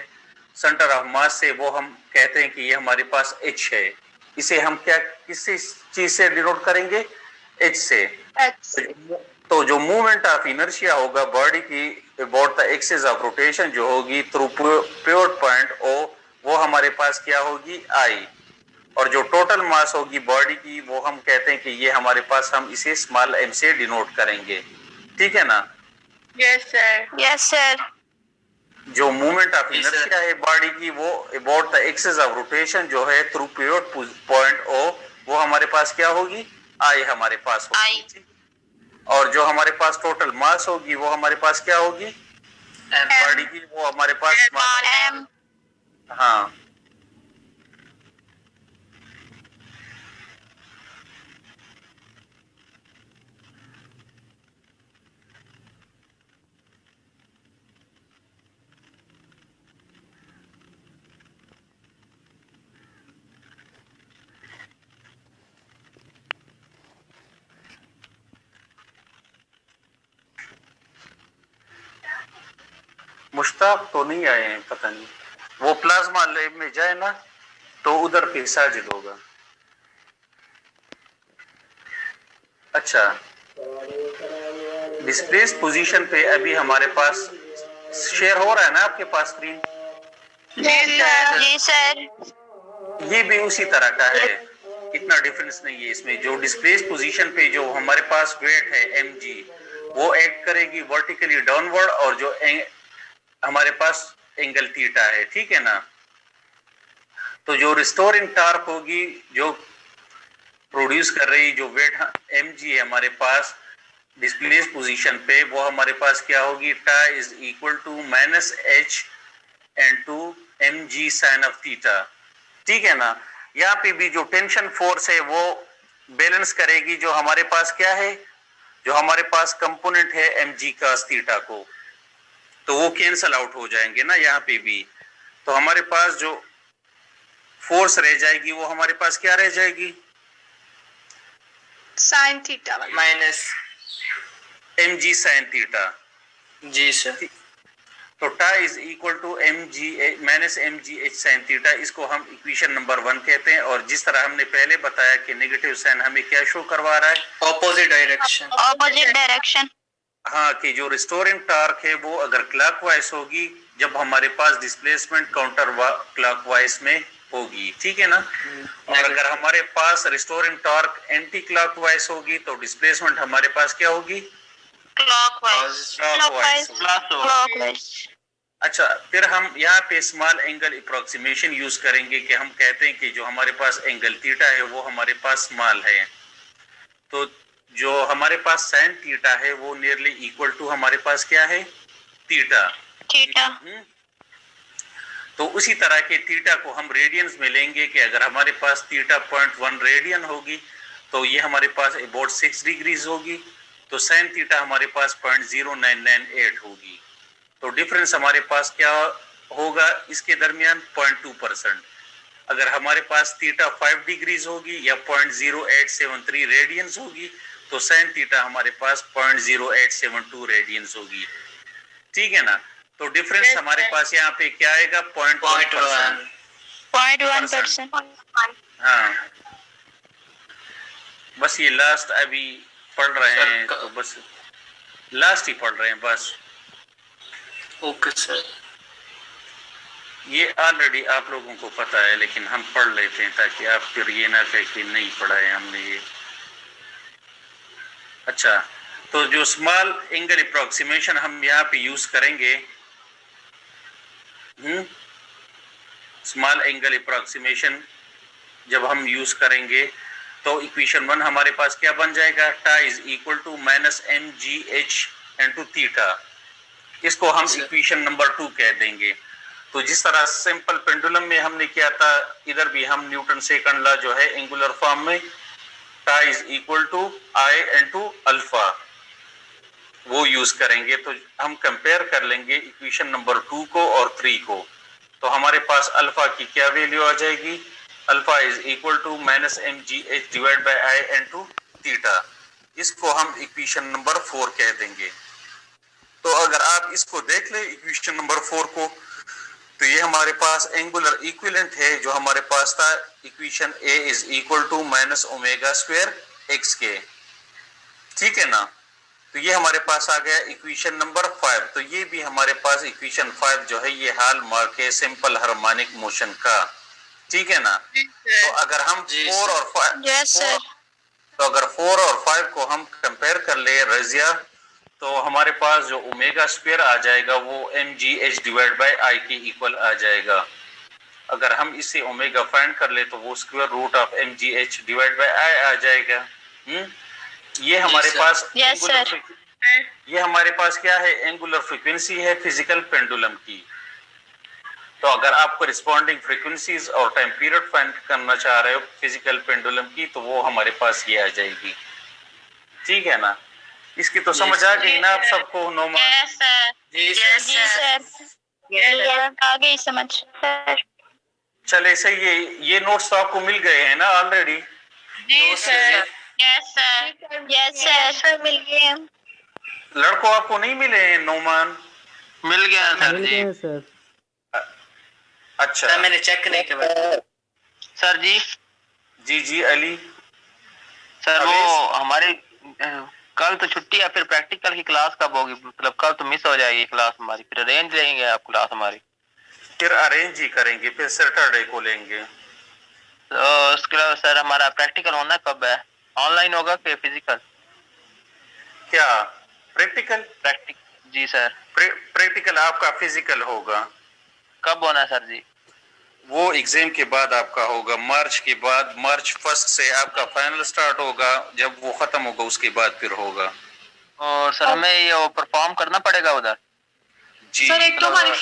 सेंटर ऑफ मास से, वो हम कहते हैं कि ये हमारे पास H है। इसे हम क्या किस चीज से डिनोट करेंगे? H से। तो जो मूवमेंट ऑफ इनर्शिया होगा बॉडी की about the axis of rotation जो होगी थ्रू पिवट पॉइंट O, वो हमारे पास क्या होगी? I। और जो टोटल मास होगी बॉडी की, वो हम कहते हैं कि ये हमारे पास, हम इसे स्मॉल m से डिनोट करेंगे। ठीक है ना? Yes sir. Yes sir. जो मूवमेंट ऑफ इनर्शिया है बॉडी की, वो about the axis of rotation जो है थ्रू पिवट पॉइंट O, वो हमारे पास क्या होगी? I हमारे पास होगी। और जो हमारे पास टोटल मास होगी वो हमारे पास क्या होगी? बॉडी की, वो हमारे पास स्मॉल m। हाँ, मुश्ताक तो नहीं आए हैं, पता नहीं। वो प्लाज्मा लैब में जाए ना तो उधर पे साजिद होगा। अच्छा, डिस्प्लेस पोजीशन पे अभी हमारे पास शेयर हो रहा है ना आपके पास स्क्रीन? जी सर। ये भी उसी तरह का है, इतना डिफरेंस नहीं है इसमें। जो डिस्प्लेस पोजीशन पे जो हमारे पास वेट है mg, वो एक्ट करेगी वर्टिकली डाउनवर्ड, और जो हमारे पास एंगल थीटा है। ठीक है ना? तो जो रिस्टोरिंग टार्क होगी जो प्रोड्यूस कर रही जो वेट mg है हमारे पास डिस्प्लेस पोजीशन पे, वो हमारे पास क्या होगी? Tau is equal to minus h into mg sine of theta. ठीक है ना? यहाँ पे भी जो टेंशन फोर्स है वो बैलेंस करेगी जो हमारे पास क्या है, जो हमारे पास कंपोनेंट है mg cos थीटा को, तो वो कैंसल आउट हो जाएंगे ना यहाँ पे भी। तो हमारे पास जो फोर्स रह जाएगी वो हमारे पास क्या रह जाएगी? Sine theta minus mg sine theta. जी सर। तो tau is equal to mg minus mg h sine theta, इसको हम इक्वेशन नंबर 1 कहते हैं। और जिस तरह हमने पहले बताया कि नेगेटिव साइन हमें क्या शो करवा रहा है? Opposite direction. Opposite direction. हाँ, कि जो रिस्टोरिंग टार्क है वो अगर क्लॉकवाइज होगी, जब हमारे पास डिस्प्लेसमेंट काउंटर क्लॉकवाइज में होगी। ठीक है ना? और अगर हमारे पास रिस्टोरिंग टार्क एंटी क्लॉकवाइज होगी तो डिस्प्लेसमेंट हमारे पास क्या होगी? क्लॉकवाइज। अच्छा, फिर हम यहाँ पे स्मॉल एंगल अप्रोक्सीमेशन यूज करेंगे कि हम कहते हैं कि जो हमारे पास एंगल थीटा है वो हमारे पास स्मॉल है, तो जो हमारे पास साइन थीटा है वो नियरली इक्वल टू हमारे पास क्या है? थीटा। तो उसी तरह के थीटा को हम रेडियंस में लेंगे कि अगर हमारे पास थीटा 0.1 रेडियन होगी तो ये हमारे पास अबाउट 6 डिग्रीज होगी, तो साइन थीटा हमारे पास 0.0998 होगी। तो डिफरेंस हमारे पास क्या होगा इसके दरमियान? 0.2%। अगर हमारे पास थीटा 5 डिग्रीज होगी या 0.0873 रेडियंस होगी तो साइन थीटा हमारे पास 0.0872 रेडियंस होगी। ठीक है ना? तो डिफरेंस हमारे पास यहाँ पे क्या आएगा? 0.1%। हाँ, बस ये लास्ट अभी पढ़ रहे हैं, तो बस लास्ट ही पढ़ रहे हैं बस। Okay sir. ये ऑलरेडी आप लोगों को पता है, लेकिन हम पढ़ लेते हैं ताकि आप फिर ये ना कहें कि नहीं पढ़ा है हमने ये। अच्छा, तो जो स्मॉल एंगल अप्रोक्सीमेशन हम यहाँ पे यूज करेंगे, स्मॉल एंगल अप्रोक्सीमेशन जब हम यूज करेंगे तो इक्वेशन 1 हमारे पास क्या बन जाएगा? Tau is equal to minus mgh into theta. इसको हम इक्वेशन नंबर 2 कह देंगे। तो जिस तरह सिंपल पेंडुलम में हमने किया था, इधर भी हम न्यूटन सेकंड लॉ जो है एंगुलर फॉर्म में tau is equal to I into alpha वो यूज करेंगे। तो हम कंपेयर कर लेंगे इक्वेशन नंबर 2 को और 3 को। तो हमारे पास अल्फा की क्या वैल्यू आ जाएगी? Alpha is equal to minus mgh divide by I into theta. इसको हम इक्वेशन नंबर 4 कह देंगे। तो अगर आप इसको देख ले इक्वेशन नंबर 4 को, तो ये हमारे पास एंगुलर इक्विवेलेंट है जो हमारे पास था equation A is equal to minus omega square X के, ठीक है ना। तो ये हमारे पास आ गया इक्वेशन नंबर 5। तो ये भी हमारे पास इक्वेशन 5 जो है ये हाल मार्क है सिंपल हार्मोनिक मोशन का, ठीक है ना। तो अगर हम 4 और 5 यस सर। तो अगर 4 और 5 को हम कंपेयर कर ले रजिया, तो हमारे पास जो ओमेगा स्क्वायर आ जाएगा वो mgh डिवाइड बाय I के इक्वल आ जाएगा। अगर हम इसे ओमेगा फाइंड कर ले तो वो square root of mgh divide by I आ जाएगा। ये हमारे पास यस सर। ये हमारे पास क्या है, एंगुलर फ्रीक्वेंसी है फिजिकल पेंडुलम की। तो अगर आप कॉरेस्पॉन्डिंग फ्रीक्वेंसीज और टाइम पीरियड फाइंड करना चाह रहे हो फिजिकल पेंडुलम की, तो वो हमारे पास ये आ जाएगी, ठीक है ना। इसकी तो समझ आ गई ना आप सबको नोमान? Yes sir. जी सर, आ गई समझ सर। चले सही है, ये नोट्स तो आपको मिल गए हैं ना ऑलरेडी? जी sir. Yes sir. Yes sir मिल गए। लड़कों आपको नहीं मिले हैं नोमान? मिल गया सर जी। सर अच्छा मैंने चेक नहीं किया सर जी। जी अली सर वो हमारी कल तो छुट्टी है, फिर प्रैक्टिकल की क्लास कब होगी? मतलब कल तो मिस हो जाएगी क्लास हमारी, फिर अरेंज लेंगे आप क्लास हमारी? फिर अरेंज ही करेंगे, फिर सैटरडे को लेंगे। तो उसके अलावा सर हमारा प्रैक्टिकल होना कब है? ऑनलाइन होगा कि फिजिकल? क्या प्रैक्टिकल? जी सर। प्रैक्टिकल आपका फिजिकल होगा। कब होना है सर जी? वो एग्जाम के बाद आपका होगा, मार्च के बाद, मार्च 1 से आपका फाइनल स्टार्ट होगा, जब वो खत्म होगा उसके बाद फिर होगा। और सर हमें ये परफॉर्म करना पड़ेगा उधर? जी सर एक तो हमारी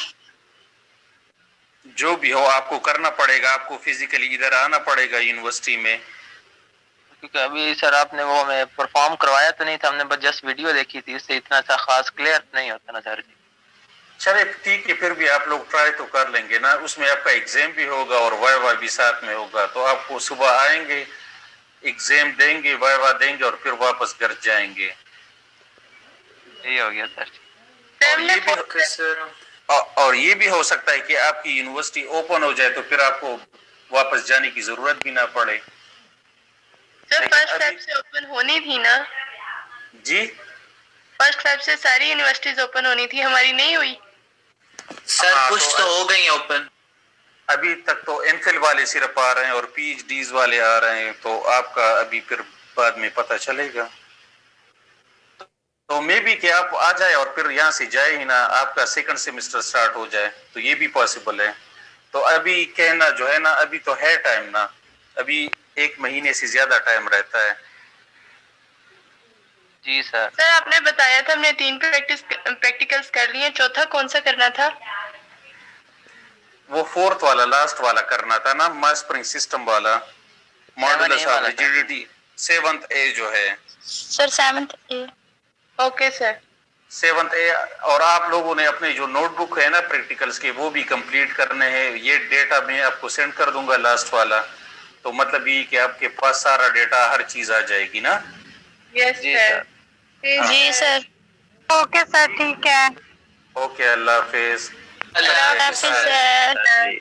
जो भी हो आपको करना पड़ेगा, आपको फिजिकली इधर आना पड़ेगा यूनिवर्सिटी में। क्योंकि अभी सर आपने वो हमें परफॉर्म करवाया तो नहीं था, हमने बस जस्ट वीडियो देखी थी, इससे इतना सा खास क्लियर नहीं होता ना सर जी। चले ठीक है, फिर भी आप लोग ट्राई तो कर लेंगे ना। उसमें आपका एग्जाम भी होगा और वाइवा भी साथ में होगा, तो आपको सुबह आएंगे, एग्जाम देंगे, वाइवा देंगे और फिर वापस घर जाएंगे। यही हो गया सर। और ये भी हो सकता है कि आपकी यूनिवर्सिटी ओपन हो जाए तो फिर आपको वापस जाने की जरूरत भी ना पड़े। सर फर्स्ट फेब से ओपन होनी थी ना? जी फर्स्ट फेब से सारी यूनिवर्सिटीज ओपन होनी थी, हमारी नहीं हुई। सर कुछ तो हो गई ओपन। अभी तक तो एमफिल वाले सिर्फ आ रहे हैं और पीएचडीज वाले आ रहे हैं, तो आपका अभी फिर बाद में पता चलेगा। तो मे भी कि आप आ जाए और फिर यहाँ से जाए ही ना, आपका सेकंड सेमेस्टर स्टार्ट हो जाए, तो ये भी पॉसिबल है। तो अभी कहना जो है ना, अभी तो है टाइम ना, अभी 1 महीने से ज्यादा टाइम रहता है। जी सर। सर आपने बताया था हमने 3 प्रैक्टिकल्स कर लिए, चौथा कौन सा करना था? वो 4th वाला लास्ट वाला करना था ना, मास स्प्रिंग सिस्टम वाला, modulus of rigidity 7th A जो है sir 7th A. Okay sir. 7th A. और आप लोगों ने अपने जो नोटबुक है ना प्रैक्टिकल्स के, वो भी कंप्लीट करने हैं। ये डेटा मैं आपको सेंड कर दूंगा लास्ट वाला, तो मतलब ये कि आपके पास सारा डेटा हर चीज आ जाएगी ना। Yes sir. जी सर। ओके सर ठीक है। ओके, अल्लाह हाफिज। अल्लाह हाफिज सर।